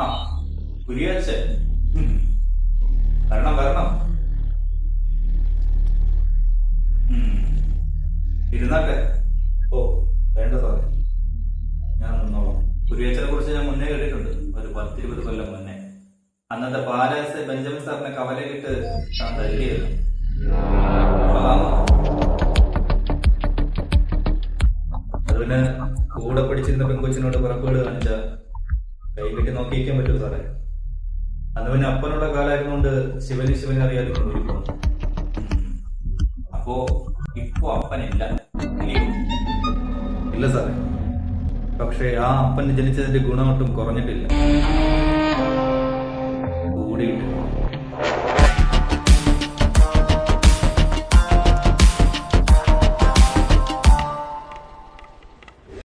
ആ കുരിയച്ചൻ. വരണം വരണം. ഇരുന്നാട്ടെ. ഓ വേണ്ട സാറേ, ഞാൻ നിന്നോളാം. കുരിയച്ചനെ കുറിച്ച് ഞാൻ മുന്നേ കേട്ടിട്ടുണ്ട്, ഒരു 10-20 കൊല്ലം മുന്നേ. അന്നത്തെ പാലാസ് ബെഞ്ചമിൻ സാറിനെ കവലയിലിട്ട് താൻ തല്ലിയത്. അത് പിന്നെ കൂടെ പിടിച്ചിരുന്ന പെൺകൊച്ചിനോട് പിറപ്പുകൾ കാണിച്ച കൈ കെട്ടി നോക്കിയിരിക്കാൻ പറ്റുമോ സാറേ? അന്ന് പിന്നെ അപ്പനുള്ള കാലായിരുന്നുകൊണ്ട് ശിവനെ അറിയാതിരിക്കുന്നു. അപ്പോ ഇപ്പൊ അപ്പനില്ല. ഇല്ല സാറേ, പക്ഷേ ആ അപ്പന് ജനിച്ചതിന്റെ ഗുണമൊട്ടും കുറഞ്ഞിട്ടില്ല, കൂടിയിട്ട്.